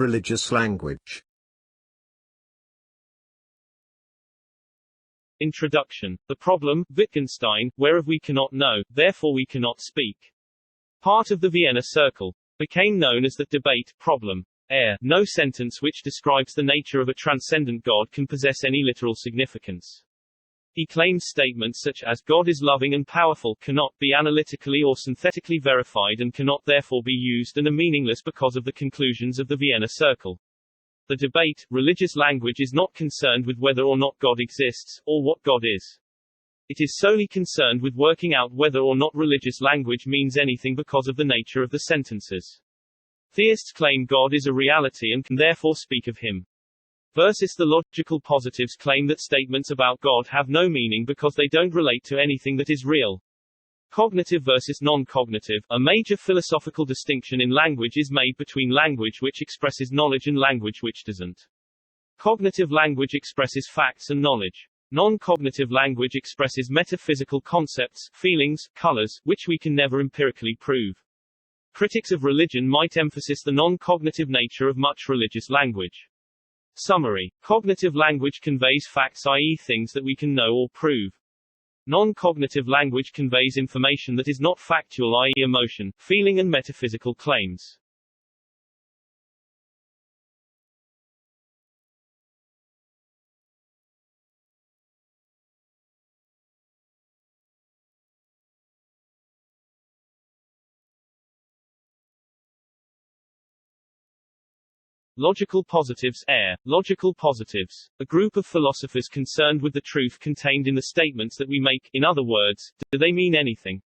Religious language. Introduction. The problem, Wittgenstein, whereof we cannot know, therefore we cannot speak. Part of the Vienna Circle. Became known as the debate problem. No sentence which describes the nature of a transcendent God can possess any literal significance. He claims statements such as God is loving and powerful cannot be analytically or synthetically verified and cannot therefore be used and are meaningless because of the conclusions of the Vienna Circle. The debate, religious language, is not concerned with whether or not God exists, or what God is. It is solely concerned with working out whether or not religious language means anything because of the nature of the sentences. Theists claim God is a reality and can therefore speak of him. Versus the logical positives claim that statements about God have no meaning because they don't relate to anything that is real. Cognitive versus non-cognitive. A major philosophical distinction in language is made between language which expresses knowledge and language which doesn't. Cognitive language expresses facts and knowledge. Non-cognitive language expresses metaphysical concepts, feelings, colors, which we can never empirically prove. Critics of religion might emphasize the non-cognitive nature of much religious language. Summary. Cognitive language conveys facts, i.e. things that we can know or prove. Non-cognitive language conveys information that is not factual, i.e. emotion, feeling and metaphysical claims. Logical positives. Logical positives. A group of philosophers concerned with the truth contained in the statements that we make. In other words, do they mean anything?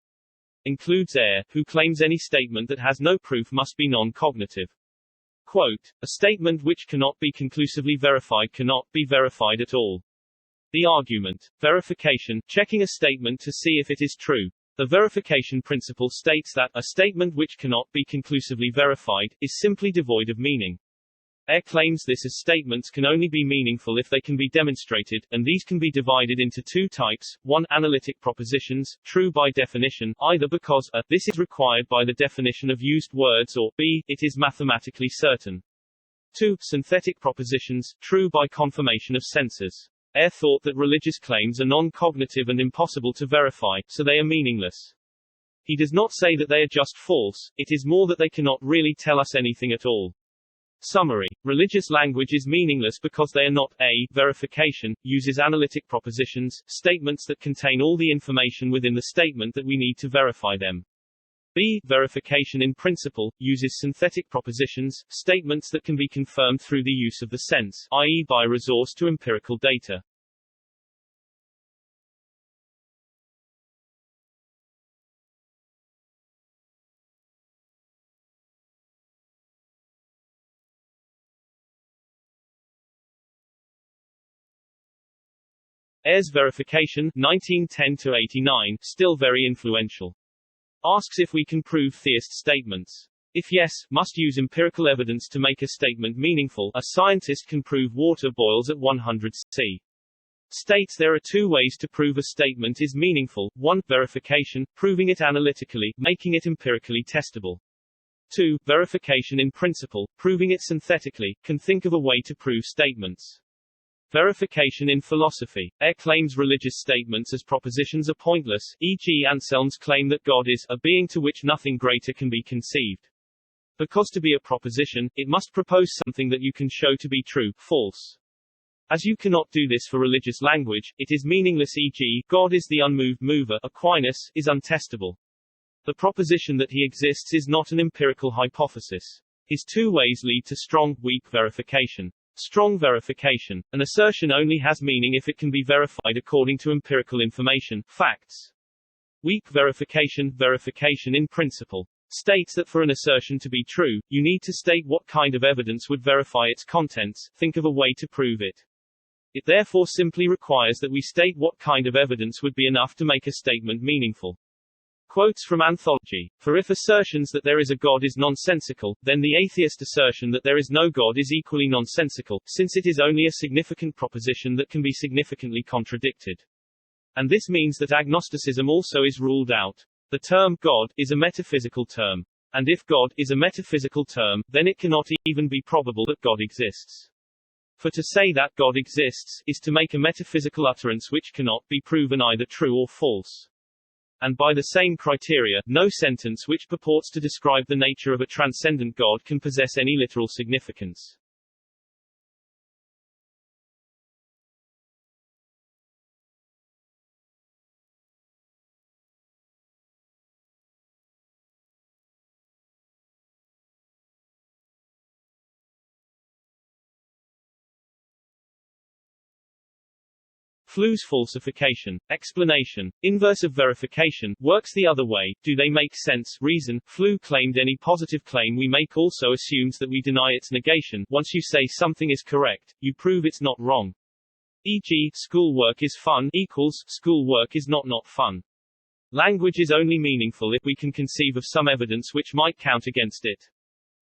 Includes who claims any statement that has no proof must be non-cognitive. Quote, a statement which cannot be conclusively verified cannot be verified at all. The argument. Verification, checking a statement to see if it is true. The verification principle states that a statement which cannot be conclusively verified is simply devoid of meaning. Claims this as statements can only be meaningful if they can be demonstrated, and these can be divided into two types: 1. Analytic propositions, true by definition, either because this is required by the definition of used words, or b. It is mathematically certain. 2. Synthetic propositions, true by confirmation of senses. Thought that religious claims are non-cognitive and impossible to verify, so they are meaningless. He does not say that they are just false, it is more that they cannot really tell us anything at all. Summary. Religious language is meaningless because they are not a. Verification, uses analytic propositions, statements that contain all the information within the statement that we need to verify them. b. Verification in principle, uses synthetic propositions, statements that can be confirmed through the use of the sense, i.e. by resource to empirical data. Ayres' verification, 1910–89, still very influential. Asks if we can prove theist statements. If yes, must use empirical evidence to make a statement meaningful. A scientist can prove water boils at 100 C. States there are two ways to prove a statement is meaningful: 1. Verification, proving it analytically, making it empirically testable. 2. Verification in principle, proving it synthetically, can think of a way to prove statements. Verification in philosophy. Claims religious statements as propositions are pointless, e.g. Anselm's claim that God is a being to which nothing greater can be conceived. Because to be a proposition, it must propose something that you can show to be true, false. As you cannot do this for religious language, it is meaningless, e.g. God is the unmoved mover. Aquinas is untestable. The proposition that he exists is not an empirical hypothesis. His two ways lead to strong, weak verification. Strong verification. An assertion only has meaning if it can be verified according to empirical information, facts. Weak verification. Verification in principle states that for an assertion to be true, you need to state what kind of evidence would verify its contents, think of a way to prove it. It therefore simply requires that we state what kind of evidence would be enough to make a statement meaningful. Quotes from Anthology. For if assertions that there is a God is nonsensical, then the atheist assertion that there is no God is equally nonsensical, since it is only a significant proposition that can be significantly contradicted. And this means that agnosticism also is ruled out. The term God is a metaphysical term. And if God is a metaphysical term, then it cannot even be probable that God exists. For to say that God exists, is to make a metaphysical utterance which cannot be proven either true or false. And by the same criteria, no sentence which purports to describe the nature of a transcendent God can possess any literal significance. Flu's falsification. Explanation. Inverse of verification works the other way. Do they make sense? Reason. Flu claimed any positive claim we make also assumes that we deny its negation. Once you say something is correct, you prove it's not wrong. E.g., schoolwork is fun equals schoolwork is not fun. Language is only meaningful if we can conceive of some evidence which might count against it.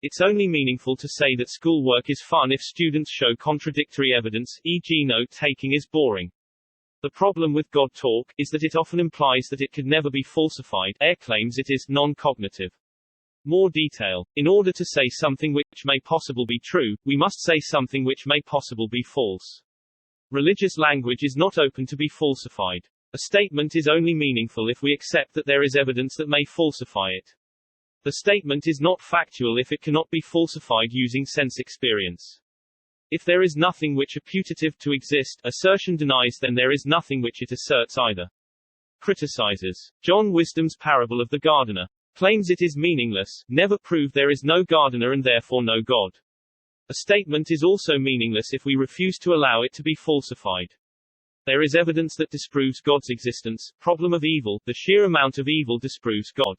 It's only meaningful to say that schoolwork is fun if students show contradictory evidence, e.g., note-taking is boring. The problem with God talk is that it often implies that it could never be falsified. Ayer claims it is non-cognitive. More detail. In order to say something which may possibly be true, we must say something which may possibly be false. Religious language is not open to be falsified. A statement is only meaningful if we accept that there is evidence that may falsify it. The statement is not factual if it cannot be falsified using sense experience. If there is nothing which is putative to exist, assertion denies, then there is nothing which it asserts either. Criticizes. John Wisdom's parable of the gardener. Claims it is meaningless, never prove there is no gardener and therefore no God. A statement is also meaningless if we refuse to allow it to be falsified. There is evidence that disproves God's existence. Problem of evil. The sheer amount of evil disproves God.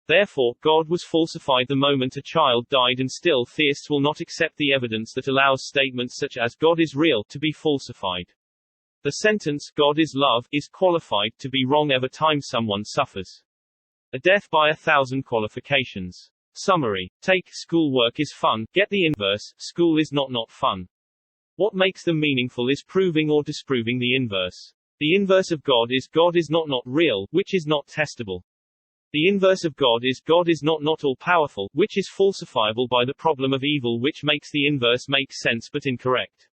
Therefore, God was falsified the moment a child died, and still theists will not accept the evidence that allows statements such as God is real to be falsified. The sentence God is love is qualified to be wrong every time someone suffers a death by 1,000 qualifications. Summary. Take schoolwork is fun, get the inverse, school is not fun. What makes them meaningful is proving or disproving the inverse. The inverse of God is not real, which is not testable. The inverse of God is not all-powerful, which is falsifiable by the problem of evil, which makes the inverse make sense but incorrect.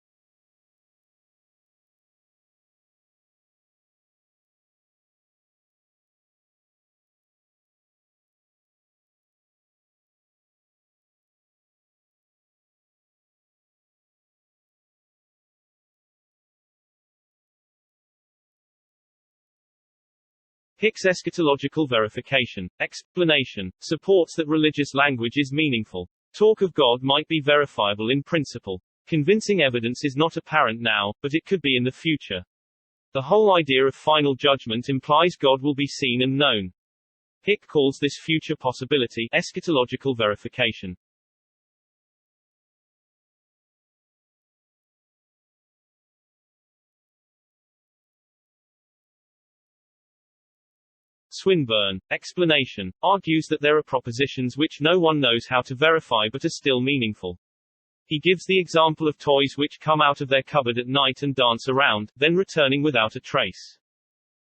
Hick's eschatological verification. Explanation. Supports that religious language is meaningful. Talk of God might be verifiable in principle. Convincing evidence is not apparent now, but it could be in the future. The whole idea of final judgment implies God will be seen and known. Hick calls this future possibility eschatological verification. Swinburne. Explanation. Argues that there are propositions which no one knows how to verify but are still meaningful. He gives the example of toys which come out of their cupboard at night and dance around, then returning without a trace.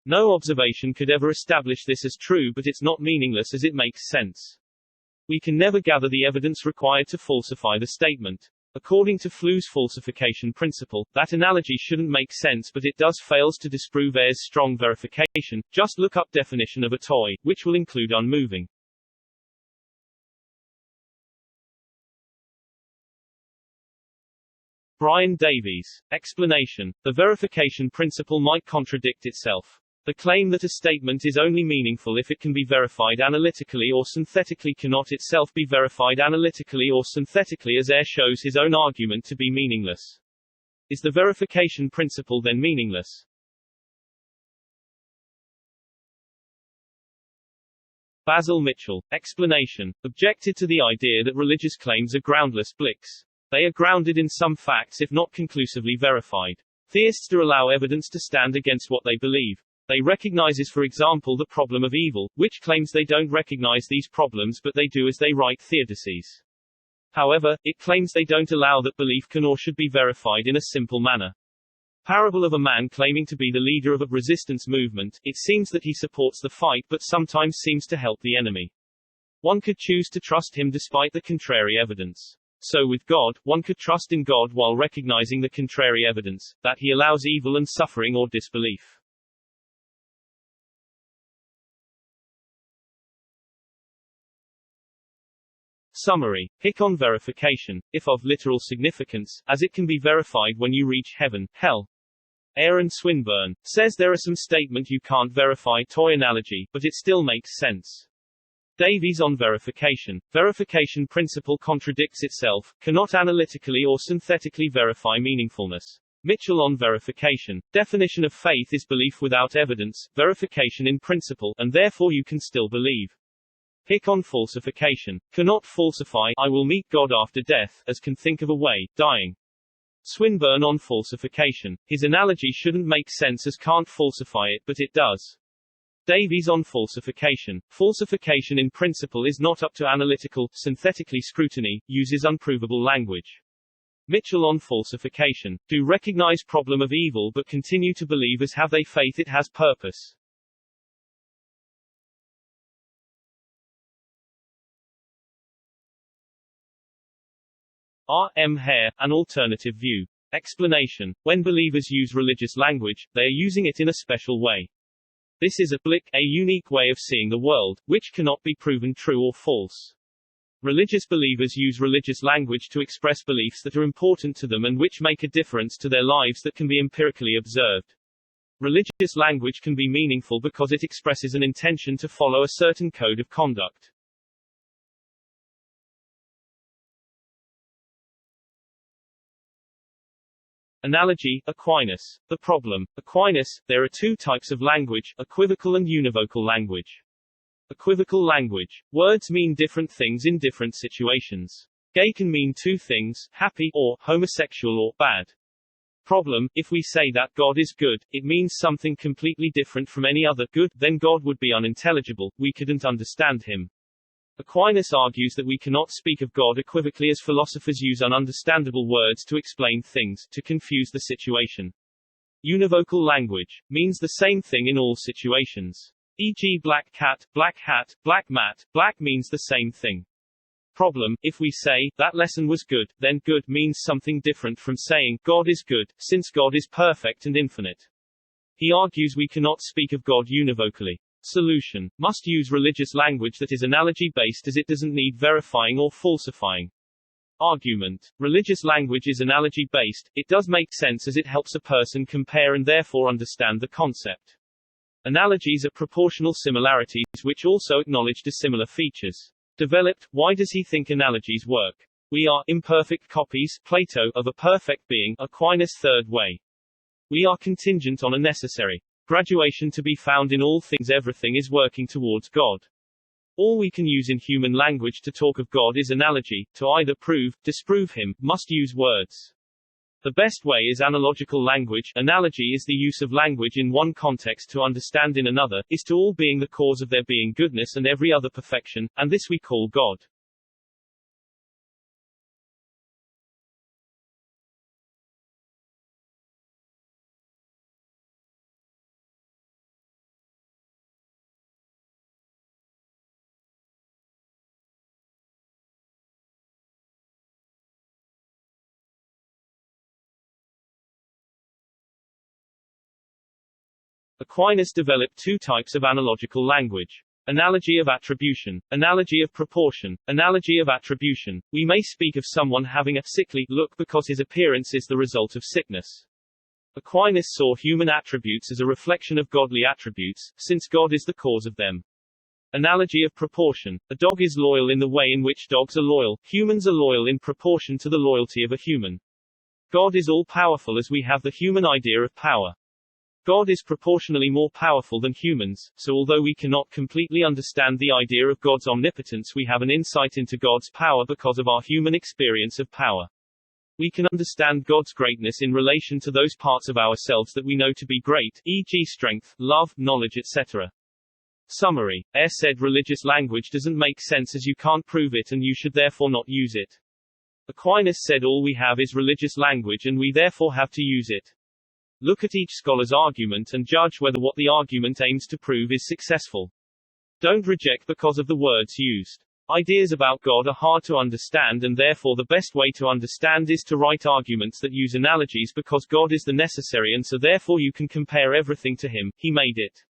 No observation could ever establish this as true, but it's not meaningless as it makes sense. We can never gather the evidence required to falsify the statement. According to Flu's falsification principle, that analogy shouldn't make sense, but it does fails to disprove Ayer's strong verification. Just look up definition of a toy, which will include unmoving. Brian Davies. Explanation. The verification principle might contradict itself. The claim that a statement is only meaningful if it can be verified analytically or synthetically cannot itself be verified analytically or synthetically, as Ayer shows his own argument to be meaningless. Is the verification principle then meaningless? Basil Mitchell. Explanation. Objected to the idea that religious claims are groundless blicks. They are grounded in some facts if not conclusively verified. Theists do allow evidence to stand against what they believe. They recognizes, for example, the problem of evil, which claims they don't recognize these problems but they do as they write theodicies. However, it claims they don't allow that belief can or should be verified in a simple manner. Parable of a man claiming to be the leader of a resistance movement. It seems that he supports the fight but sometimes seems to help the enemy. One could choose to trust him despite the contrary evidence. So with God, one could trust in God while recognizing the contrary evidence, that he allows evil and suffering or disbelief. Summary. Hick on verification, if of literal significance, as it can be verified when you reach heaven, hell. Aaron Swinburne says there are some statement you can't verify toy analogy, but it still makes sense. Davies on verification. Verification principle contradicts itself, cannot analytically or synthetically verify meaningfulness. Mitchell on verification. Definition of faith is belief without evidence, verification in principle, and therefore you can still believe. Hick on falsification. Cannot falsify, I will meet God after death, as can think of a way, dying. Swinburne on falsification. His analogy shouldn't make sense as can't falsify it, but it does. Davies on falsification. Falsification in principle is not up to analytical, synthetically scrutiny, uses unprovable language. Mitchell on falsification. Do recognize problem of evil but continue to believe as have they faith it has purpose. R. M. Hare, An Alternative View. Explanation. When believers use religious language, they are using it in a special way. This is a unique way of seeing the world, which cannot be proven true or false. Religious believers use religious language to express beliefs that are important to them and which make a difference to their lives that can be empirically observed. Religious language can be meaningful because it expresses an intention to follow a certain code of conduct. Analogy, Aquinas. The problem. Aquinas, there are two types of language, equivocal and univocal language. Equivocal language. Words mean different things in different situations. Gay can mean two things, happy, or homosexual or bad. Problem, if we say that God is good, it means something completely different from any other good, then God would be unintelligible, we couldn't understand him. Aquinas argues that we cannot speak of God equivocally as philosophers use ununderstandable words to explain things, to confuse the situation. Univocal language means the same thing in all situations. E.g. black cat, black hat, black mat, black means the same thing. Problem, if we say, that lesson was good, then good means something different from saying, God is good, since God is perfect and infinite. He argues we cannot speak of God univocally. Solution. Must use religious language that is analogy-based as it doesn't need verifying or falsifying. Argument. Religious language is analogy-based, it does make sense as it helps a person compare and therefore understand the concept. Analogies are proportional similarities which also acknowledge dissimilar features. Developed, why does he think analogies work? We are imperfect copies, Plato, of a perfect being, Aquinas' third way. We are contingent on a necessary graduation to be found in all things. Everything is working towards God. All we can use in human language to talk of God is analogy, to either prove, disprove him, must use words. The best way is analogical language. Analogy is the use of language in one context to understand in another, is to all being the cause of their being goodness and every other perfection, and this we call God. Aquinas developed two types of analogical language. Analogy of attribution, analogy of proportion, analogy of attribution. We may speak of someone having a sickly look because his appearance is the result of sickness. Aquinas saw human attributes as a reflection of godly attributes, since God is the cause of them. Analogy of proportion. A dog is loyal in the way in which dogs are loyal, humans are loyal in proportion to the loyalty of a human. God is all-powerful as we have the human idea of power. God is proportionally more powerful than humans, so although we cannot completely understand the idea of God's omnipotence, we have an insight into God's power because of our human experience of power. We can understand God's greatness in relation to those parts of ourselves that we know to be great, e.g. strength, love, knowledge, etc. Summary. Eyre said religious language doesn't make sense as you can't prove it and you should therefore not use it. Aquinas said all we have is religious language and we therefore have to use it. Look at each scholar's argument and judge whether what the argument aims to prove is successful. Don't reject because of the words used. Ideas about God are hard to understand, and therefore the best way to understand is to write arguments that use analogies, because God is the necessary, and so therefore you can compare everything to him. He made it.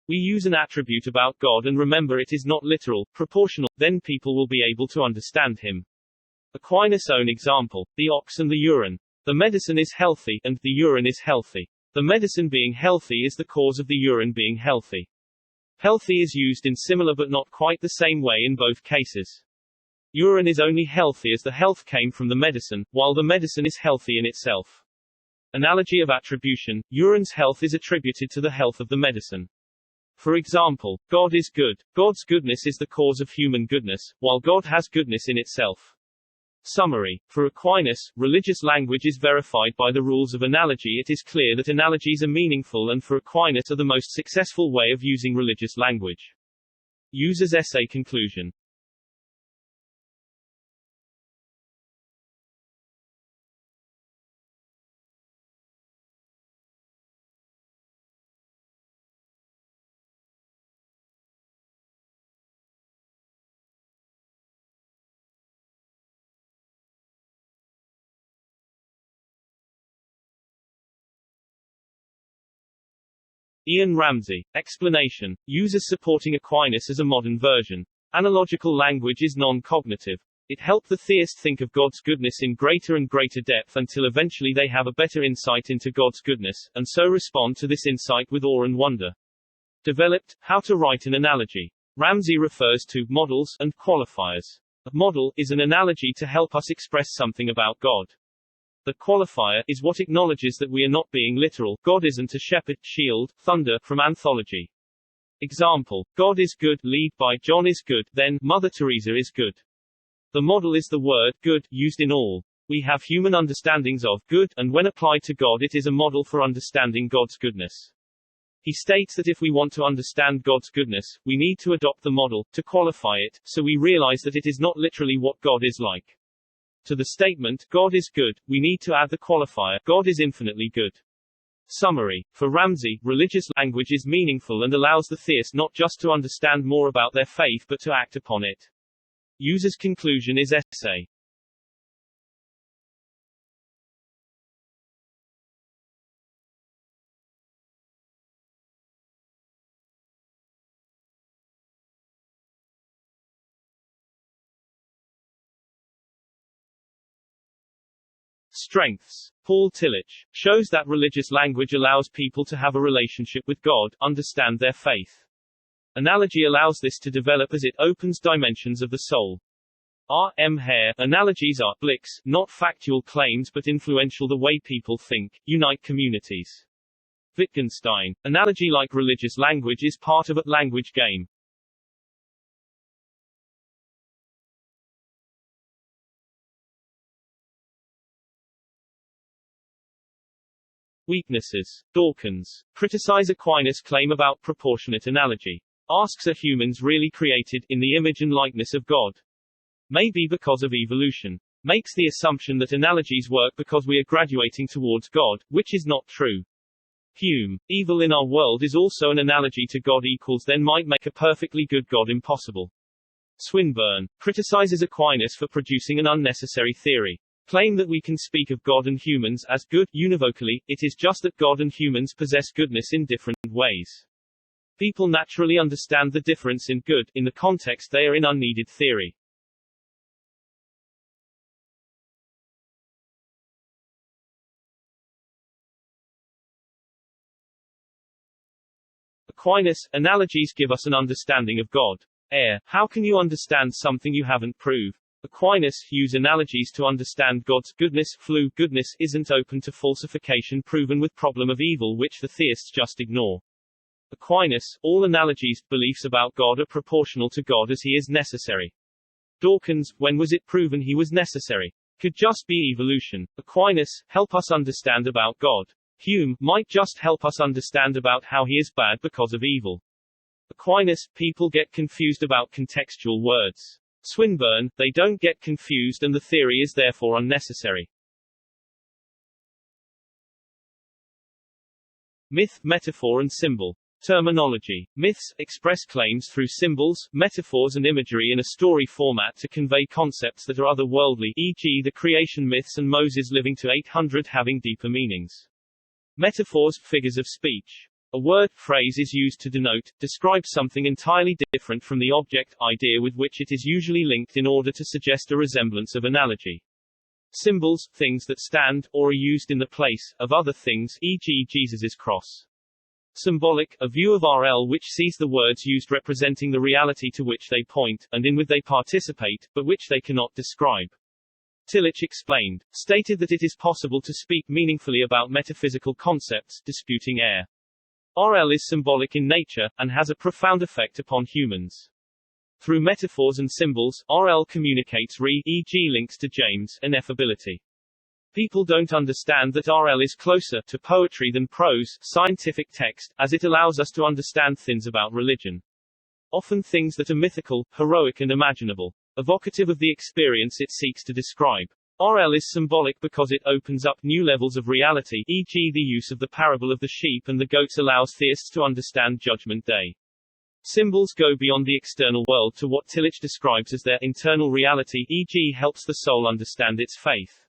We use an attribute about God and remember it is not literal, proportional, then people will be able to understand him. Aquinas' own example: the ox and the urine. The medicine is healthy, and the urine is healthy. The medicine being healthy is the cause of the urine being healthy. Healthy is used in similar but not quite the same way in both cases. Urine is only healthy as the health came from the medicine, while the medicine is healthy in itself. Analogy of attribution: urine's health is attributed to the health of the medicine. For example, God is good. God's goodness is the cause of human goodness, while God has goodness in itself. Summary: for Aquinas, religious language is verified by the rules of analogy. It is clear that analogies are meaningful, and for Aquinas are the most successful way of using religious language. User's essay conclusion. Ian Ramsey. Explanation. Users supporting Aquinas as a modern version. Analogical language is non-cognitive. It helped the theist think of God's goodness in greater and greater depth until eventually they have a better insight into God's goodness, and so respond to this insight with awe and wonder. Developed. How to write an analogy. Ramsey refers to models and qualifiers. A model is an analogy to help us express something about God. The qualifier is what acknowledges that we are not being literal. God isn't a shepherd, shield, thunder, from Anthology. Example: God is good, lead by John is good, then Mother Teresa is good. The model is the word good, used in all. We have human understandings of good, and when applied to God it is a model for understanding God's goodness. He states that if we want to understand God's goodness, we need to adopt the model, to qualify it, so we realize that it is not literally what God is like. To the statement, God is good, we need to add the qualifier, God is infinitely good. Summary. For Ramsey, religious language is meaningful and allows the theist not just to understand more about their faith but to act upon it. User's conclusion is essay. Strengths. Paul Tillich shows that religious language allows people to have a relationship with God, understand their faith. Analogy allows this to develop as it opens dimensions of the soul. R. M. Hare. Analogies are blicks, not factual claims but influential the way people think, unite communities. Wittgenstein. Analogy, like religious language, is part of a language game. Weaknesses. Dawkins. Criticize Aquinas' claim about proportionate analogy. Asks, are humans really created in the image and likeness of God? Maybe because of evolution. Makes the assumption that analogies work because we are graduating towards God, which is not true. Hume. Evil in our world is also an analogy to God equals then might make a perfectly good God impossible. Swinburne. Criticizes Aquinas for producing an unnecessary theory. Claim that we can speak of God and humans as good, univocally, it is just that God and humans possess goodness in different ways. People naturally understand the difference in good, in the context they are in unneeded theory. Aquinas. Analogies give us an understanding of God. Air. How can you understand something you haven't proved? Aquinas. Use analogies to understand God's goodness. Flu. Goodness isn't open to falsification proven with problem of evil which the theists just ignore. Aquinas. All analogies, beliefs about God are proportional to God as he is necessary. Dawkins. When was it proven he was necessary? Could just be evolution. Aquinas. Help us understand about God. Hume. Might just help us understand about how he is bad because of evil. Aquinas. People get confused about contextual words. Swinburne. They don't get confused and the theory is therefore unnecessary. Myth, metaphor and symbol. Terminology. Myths express claims through symbols, metaphors and imagery in a story format to convey concepts that are otherworldly, e.g. the creation myths and Moses living to 800 having deeper meanings. Metaphors, figures of speech. A word, phrase is used to denote, describe something entirely different from the object, idea with which it is usually linked in order to suggest a resemblance of analogy. Symbols, things that stand, or are used in the place, of other things, e.g. Jesus's cross. Symbolic, a view of RL which sees the words used representing the reality to which they point, and in which they participate, but which they cannot describe. Tillich explained, stated that it is possible to speak meaningfully about metaphysical concepts, disputing air. RL is symbolic in nature, and has a profound effect upon humans. Through metaphors and symbols, RL communicates e.g. links to James, ineffability. People don't understand that RL is closer to poetry than prose, scientific text, as it allows us to understand things about religion. Often things that are mythical, heroic and imaginable. Evocative of the experience it seeks to describe. RL is symbolic because it opens up new levels of reality, e.g. the use of the parable of the sheep and the goats allows theists to understand Judgment Day. Symbols go beyond the external world to what Tillich describes as their internal reality, e.g. helps the soul understand its faith.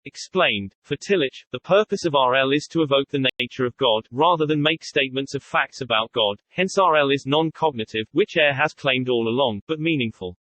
Explained, for Tillich, the purpose of RL is to evoke the nature of God, rather than make statements of facts about God, hence RL is non-cognitive, which Ayer has claimed all along, but meaningful.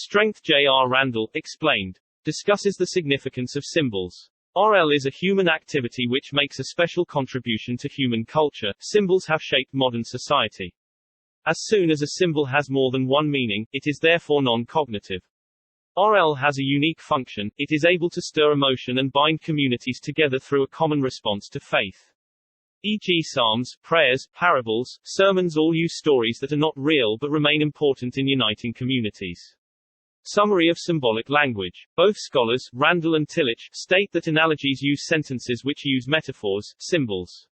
Strength J. R. Randall, explained. Discusses the significance of symbols. RL is a human activity which makes a special contribution to human culture. Symbols have shaped modern society. As soon as a symbol has more than one meaning, it is therefore non-cognitive. RL has a unique function, it is able to stir emotion and bind communities together through a common response to faith. E.g. psalms, prayers, parables, sermons all use stories that are not real but remain important in uniting communities. Summary of symbolic language. Both scholars, Randall and Tillich, state that analogies use sentences which use metaphors, symbols.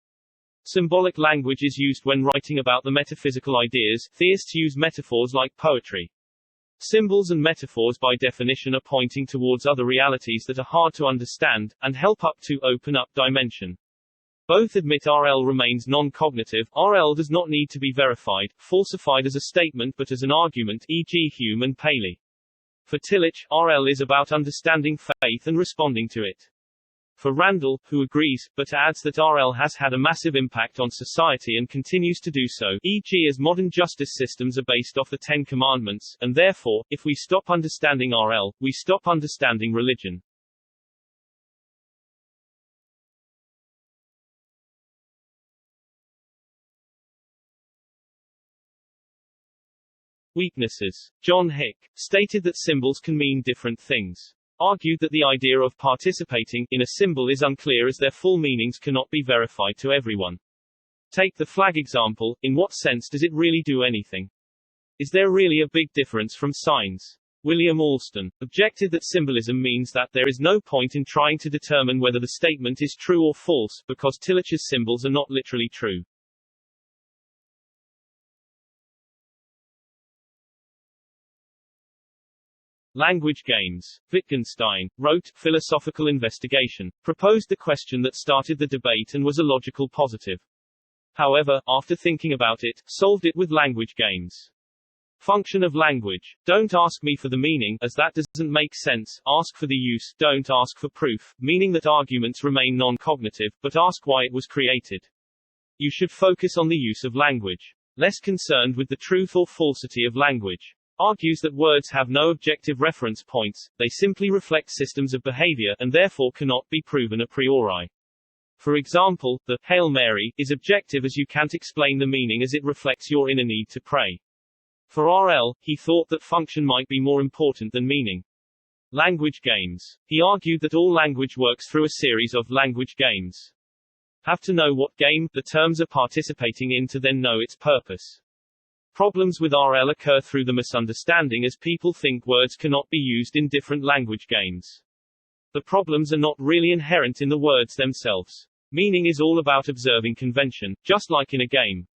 Symbolic language is used when writing about the metaphysical ideas. Theists use metaphors like poetry. Symbols and metaphors by definition are pointing towards other realities that are hard to understand, and help up to open up dimension. Both admit RL remains non-cognitive. RL does not need to be verified, falsified as a statement but as an argument, e.g. Hume and Paley. For Tillich, RL is about understanding faith and responding to it. For Randall, who agrees, but adds that RL has had a massive impact on society and continues to do so, e.g. as modern justice systems are based off the Ten Commandments, and therefore, if we stop understanding RL, we stop understanding religion. Weaknesses. John Hick stated that symbols can mean different things. Argued that the idea of participating in a symbol is unclear as their full meanings cannot be verified to everyone. Take the flag example, in what sense does it really do anything? Is there really a big difference from signs? William Alston objected that symbolism means that there is no point in trying to determine whether the statement is true or false, because Tillich's symbols are not literally true. Language games. Wittgenstein wrote, Philosophical Investigation, proposed the question that started the debate and was a logical positive. However, after thinking about it, solved it with language games. Function of language. Don't ask me for the meaning, as that doesn't make sense, ask for the use, don't ask for proof, meaning that arguments remain non-cognitive, but ask why it was created. You should focus on the use of language. Less concerned with the truth or falsity of language. Argues that words have no objective reference points, they simply reflect systems of behavior, and therefore cannot be proven a priori. For example, the Hail Mary is objective as you can't explain the meaning as it reflects your inner need to pray. For RL, he thought that function might be more important than meaning. Language games. He argued that all language works through a series of language games. Have to know what game the terms are participating in to then know its purpose. Problems with RL occur through the misunderstanding as people think words cannot be used in different language games. The problems are not really inherent in the words themselves. Meaning is all about observing convention, just like in a game.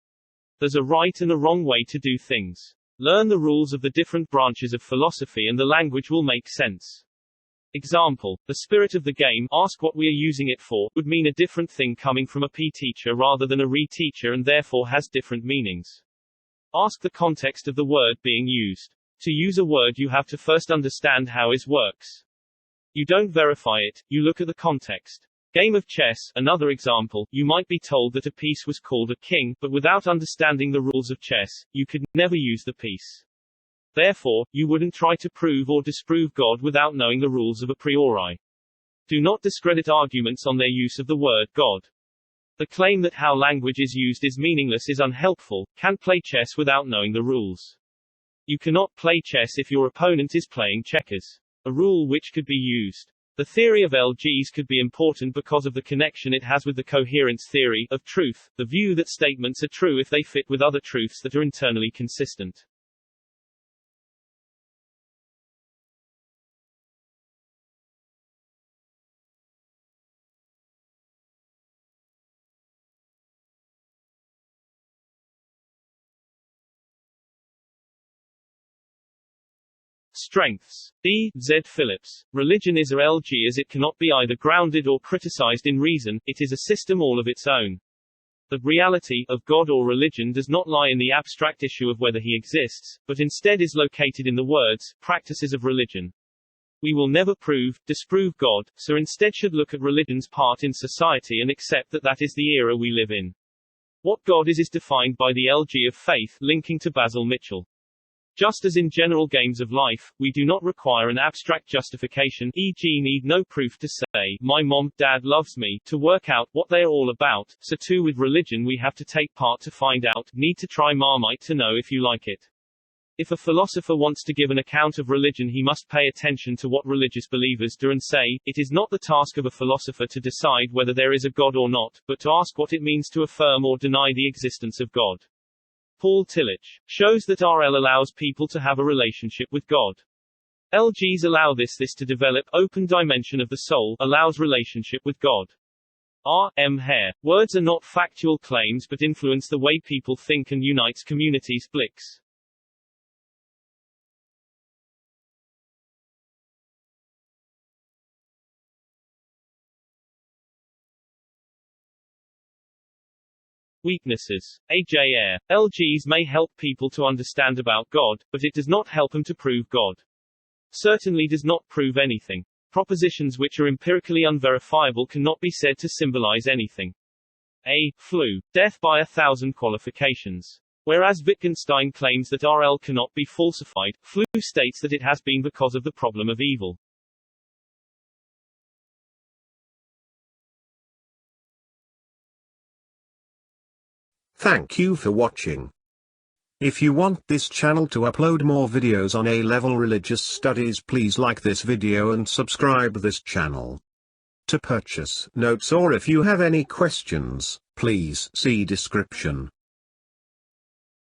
There's a right and a wrong way to do things. Learn the rules of the different branches of philosophy and the language will make sense. Example, the spirit of the game, ask what we are using it for, would mean a different thing coming from a P teacher rather than a re teacher and therefore has different meanings. Ask the context of the word being used. To use a word you have to first understand how it works. You don't verify it, you look at the context. Game of chess, another example, you might be told that a piece was called a king, but without understanding the rules of chess, you could never use the piece. Therefore, you wouldn't try to prove or disprove God without knowing the rules of a priori. Do not discredit arguments on their use of the word God. The claim that how language is used is meaningless is unhelpful. Can play chess without knowing the rules. You cannot play chess if your opponent is playing checkers. A rule which could be used. The theory of LGs could be important because of the connection it has with the coherence theory of truth, the view that statements are true if they fit with other truths that are internally consistent. Strengths. D. Z. Phillips. Religion is a LG as it cannot be either grounded or criticized in reason, it is a system all of its own. The reality of God or religion does not lie in the abstract issue of whether he exists, but instead is located in the words, practices of religion. We will never prove, disprove God, so instead should look at religion's part in society and accept that that is the era we live in. What God is defined by the LG of faith, linking to Basil Mitchell. Just as in general games of life, we do not require an abstract justification, e.g. need no proof to say, my mom, dad loves me, to work out what they are all about, so too with religion we have to take part to find out, need to try Marmite to know if you like it. If a philosopher wants to give an account of religion he must pay attention to what religious believers do and say. It is not the task of a philosopher to decide whether there is a God or not, but to ask what it means to affirm or deny the existence of God. Paul Tillich shows that RL allows people to have a relationship with God. LGs allow this to develop, open dimension of the soul, allows relationship with God. R. M. Hare. Words are not factual claims but influence the way people think and unites communities. Blix. Weaknesses. A.J. Ayer. LGs may help people to understand about God, but it does not help them to prove God. Certainly does not prove anything. Propositions which are empirically unverifiable cannot be said to symbolize anything. A. Flu. Death by 1,000 qualifications. Whereas Wittgenstein claims that RL cannot be falsified, Flu states that it has been because of the problem of evil. Thank you for watching. If you want this channel to upload more videos on A-level religious studies, please like this video and subscribe this channel. To purchase notes or if you have any questions, please see description.